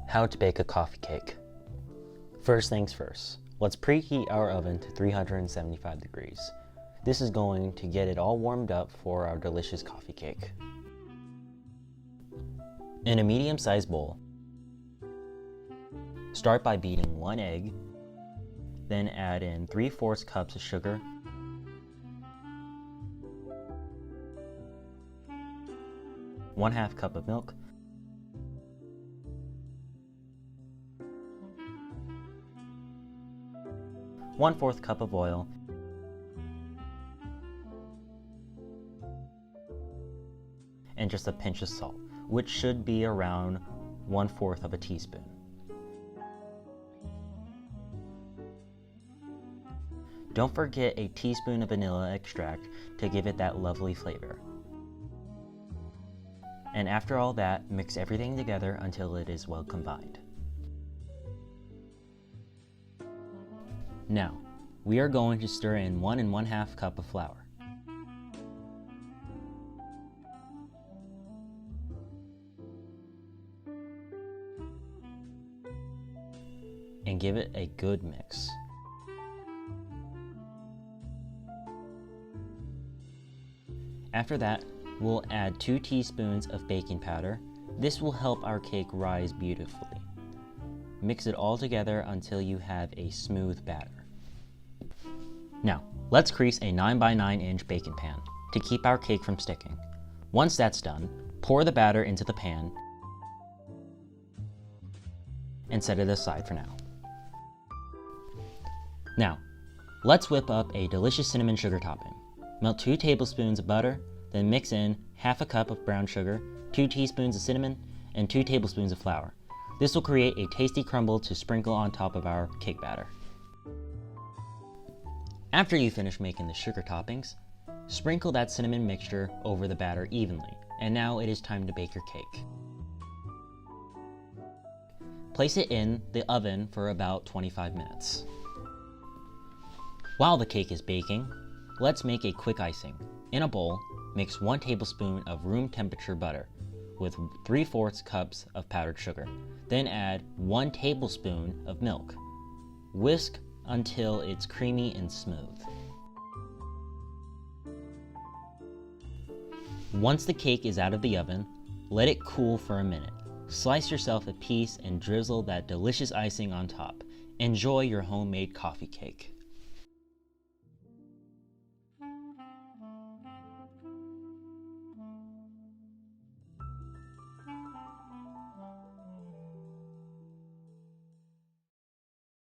How to bake a coffee cake. First things first, let's preheat our oven to 375 degrees. This is going to get it all warmed up for our delicious coffee cake. In a medium-sized bowl, start by beating 1 egg, then add in 3/4 cups of sugar, 1/2 cup of milk, 1/4 cup of oil, and just a pinch of salt, which should be around 1/4 of a teaspoon. Don't forget a teaspoon of vanilla extract to give it that lovely flavor. And after all that, mix everything together until it is well combined. Now, we are going to stir in 1 1/2 cup of flour. And give it a good mix. After that, we'll add 2 teaspoons of baking powder. This will help our cake rise beautifully. Mix it all together until you have a smooth batter. Now, let's grease a 9 by 9 inch baking pan to keep our cake from sticking. Once that's done, pour the batter into the pan and set it aside for now. Now, let's whip up a delicious cinnamon sugar topping. Melt 2 tablespoons of butter, then mix in 1/2 cup of brown sugar, 2 teaspoons of cinnamon, and 2 tablespoons of flour. This will create a tasty crumble to sprinkle on top of our cake batter. After you finish making the sugar toppings, sprinkle that cinnamon mixture over the batter evenly, and now it is time to bake your cake. Place it in the oven for about 25 minutes. While the cake is baking, let's make a quick icing. In a bowl, mix 1 tablespoon of room temperature butter with 3/4 cups of powdered sugar. Then add 1 tablespoon of milk. Whisk until it's creamy and smooth. Once the cake is out of the oven, let it cool for a minute. Slice yourself a piece and drizzle that delicious icing on top. Enjoy your homemade coffee cake.